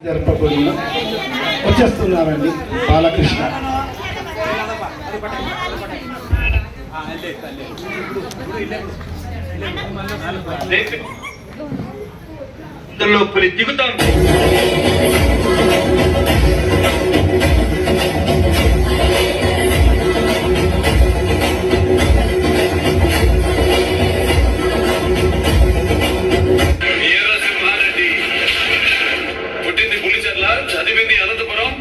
జరపబడిన వచ్చేస్తున్నారండి బాలకృష్ణ. లోపలి దిగుతాం. పుట్టింది పులిచెర్ల, చదివింది అనంతపురం.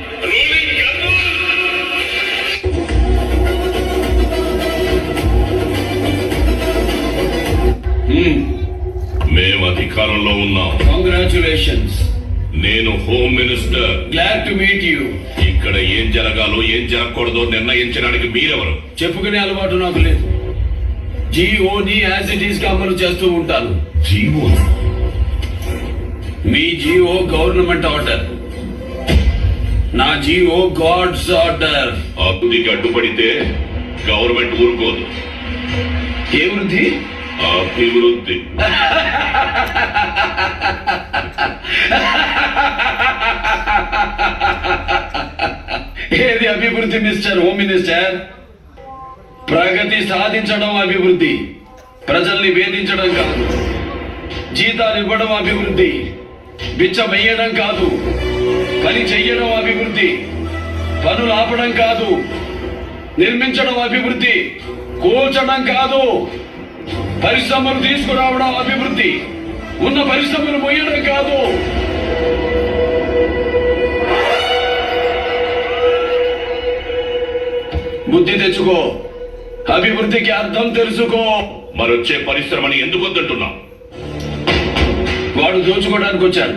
మేము అధికారంలో ఉన్నాం. కంగ్రాచులేషన్స్. నేను home minister. Glad to meet you. ఇక్కడ ఏం జరగాలో ఏం జరగకూడదో నిర్ణయించడానికి మీరెవరు? చెప్పుకునే అలవాటు నాకు లేదు. జీఓని యాజ్ ఇట్ ఈస్ గా అమలు చేస్తూ ఉంటాను. జీవో? మీ జీఓ గవర్నమెంట్ ఆర్డర్, నా జీఓ గాడ్స్ ఆర్డర్. అభివృద్ధికి అడ్డుపడితే గవర్నమెంట్ ఊరుకోదు. ఏ వృద్ధి? అభివృద్ధి. ఏది అభివృద్ధి మిస్టర్ హోమ్ మినిస్టర్? ప్రగతి సాధించడం అభివృద్ధి, ప్రజల్ని వేధించడం కాదు. జీతాలు ఇవ్వడం అభివృద్ధి, బిచ్చ వేయడం కాదు. పని చెయ్యడం అభివృద్ధి, పనులు ఆపడం కాదు. నిర్మించడం అభివృద్ధి, కూల్చడం కాదు. పరిశ్రమలు తీసుకురావడం అభివృద్ధి, ఉన్న పరిశ్రమలు మొయ్యడం కాదు. బుద్ధి తెచ్చుకో, అభివృద్ధికి అర్థం తెలుసుకో. మరొచ్చే పరిశ్రమని ఎందుకు వద్దంటున్నాం? వాడు దోచుకోవడానికి వచ్చాడు.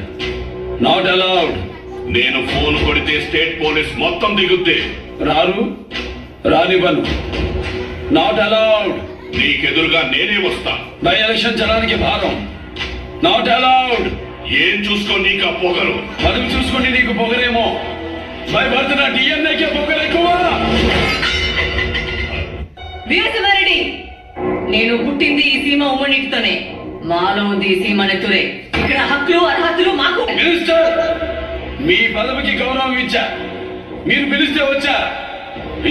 Not allowed. నేను ఫోన్ కొడితే స్టేట్ పోలీస్ మొత్తం దిగుద్ది. రానివ్వను. Not allowed. నీకెదురుగా నేనే వస్తా. బై ఎలక్షన్ జనానికి భారం. Not allowed. ఏం చూసుకో నీకు ఆ పొగరు? పదవి చూసుకుంటే నీకు పొగరేమో. భయపడుతున్న డిఎన్ఏకే పొగరు ఎక్కువ. వీరసింహారెడ్డి, నేను పుట్టింది ఈ సీమ ఉమ్మడితోనే. మాలో ఉంది ఈ సీమ నెత్తురే. ఇక్కడ హక్కులు అర్హతలు మాకు. మినిస్టర్, మీ పదవికి గౌరవం ఇచ్చా, మీరు పిలిస్తే వచ్చా.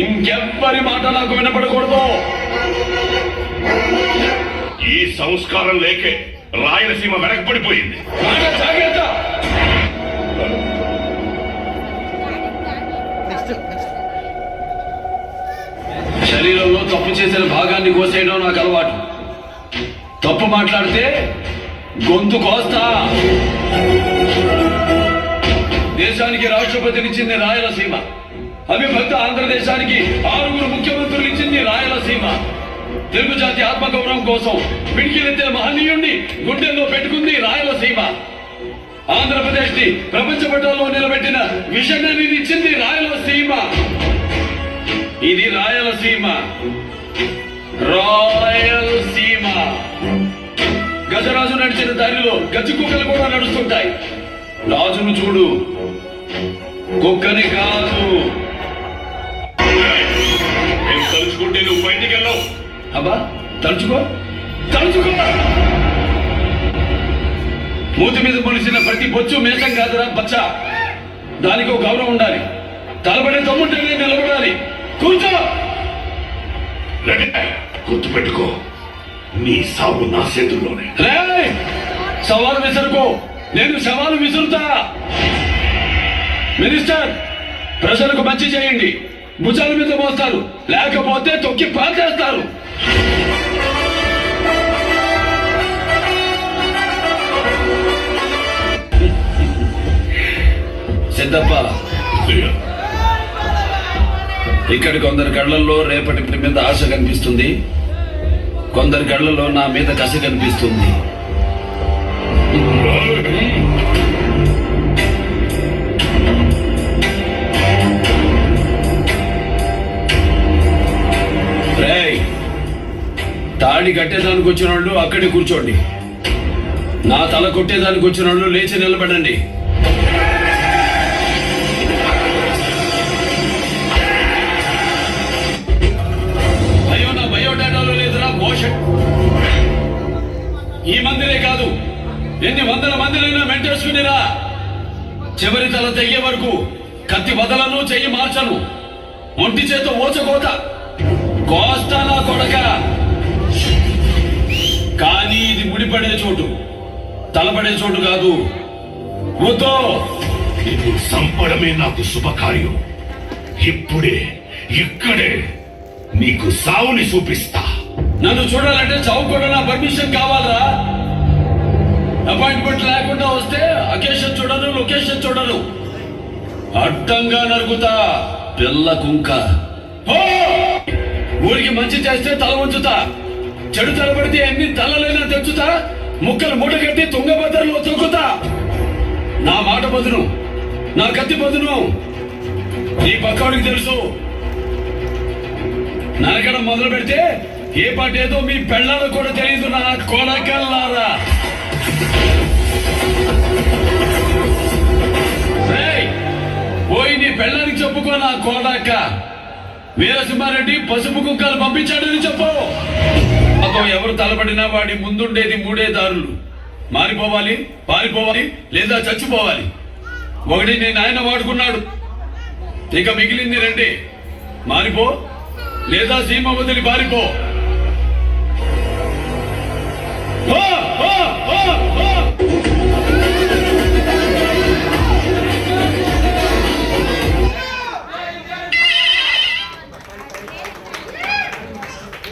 ఇంకెవ్వరి మాట నాకు వినపడకూడదు. ఈ సంస్కారం లేకే రాయలసీమ వెనకబడిపోయింది. జాగ్రత్త. శరీరంలో తప్పు చేసిన భాగాన్ని కోసేయడం నాకు అలవాటు. తప్పు మాట్లాడితే గొంతు కోస్తా. దేశానికి రాష్ట్రపతినిచ్చింది రాయలసీమ. అవిభక్త ఆంధ్రదేశానికి 6 ముఖ్యమంత్రులు ఇచ్చింది రాయలసీమ. తెలుగు జాతి ఆత్మగౌరవం కోసం పిడికిలెత్తిన మహనీయుణ్ణి గుండెల్లో పెట్టుకుంది రాయలసీమ. ఆంధ్రప్రదేశ్ ని ప్రపంచ పటంలో నిలబెట్టిన విజనరీని ఇచ్చింది రాయలసీమ. ఇది రాయలసీమ. రాయలసీమ. గజరాజు నడిచిన దారిలో గజ్జి కుక్కలు కూడా నడుస్తుంటాయి. రాజును చూడు, కుక్కని కాదు. నేను తలుచుకుంటే నువ్వు బయటికి వెళ్ళావు. అబ్బా, తలుచుకో. మూతి మీద పొలిసిన ప్రతి బొచ్చు మేషం కాదురా బచ్చా. దానికి ఒక గౌరవం ఉండాలి. తలబడే తమ్ముంటేనే నిలబడాలి. కూర్చో. గుర్తు పెట్టుకో, నీ సాగు నా చేతుల్లోనే. సవాలు విసురుకో, నేను సవాలు విసురుతా. మినిస్టర్, ప్రజలకు మంచి చేయండి. భుజాల మీద మోస్తారు, లేకపోతే తొక్కి పాల్చేస్తారు. సిద్ధప్ప, ఇక్కడ కొందరి కళ్ళల్లో రేపటి మీద ఆశ కనిపిస్తుంది, కొందరి కళ్ళల్లో నా మీద కసి కనిపిస్తుంది. తాడి కట్టేదానికి వచ్చిన వాళ్ళు అక్కడే కూర్చోండి. నా తల కొట్టేదానికి వచ్చిన వాళ్ళు లేచి నిలబడండి. బయోడేటాలో లేదురా మోషన్. ఈ మందిరే కాదు, ఎన్ని వందల మందినైనా మెంటేసుకునిరా. చివరి తల తెగే వరకు కత్తి వదలను, చెయ్యి మార్చను. ఒంటి చేత ఓచకోత కోస్తానా కొడక. కానీ ఇది ముడిపడే చోటు, తలపడే చోటు కాదు. వద్దో నిన్ను చంపడమే నాకు శుభకార్యం. ఇప్పుడే ఇక్కడే నీకు సావుని చూపిస్తా. నన్ను చూడాలంటే చౌకూడ నా పర్మిషన్ కావాలరా? అపాయింట్మెంట్ లేకుండా వస్తే అకేషన్ చూడను, లొకేషన్ చూడను. అడ్డంగా నరుగుతా పిల్ల కుంక. ఓ! ఊరికి మంచి చేస్తే తల ఉంచుతా, చెడు తలబడితే ఎన్ని తలలైనా తెచ్చుతా, ముక్కలు మూట కట్టి తుంగభద్రలో తొక్కుతా. నా మాట బదును, నా కత్తి బదును ఈ పక్కవాడికి తెలుసు. నరకడం మొదలు పెడితే ఏ పాట ఏదో మీ పెళ్ళాలకు కూడా తెలియదు. నా కొడకల్లారా, పోయి నీ పెళ్ళానికి చెప్పుకో. నా కొడక వీరసింహారెడ్డి పసుపు కుక్కలు పంపించాడని చెప్పు. అదో ఎవరు తలబడినా వాడి ముందుండేది మూడే దారులు: మారిపోవాలి, పారిపోవాలి, లేదా చచ్చిపోవాలి. ఒకటి నేను ఆయన వాడుకున్నాడు, ఇక మిగిలింది రెండే: మారిపో లేదా సీమ వదిలి పారిపో.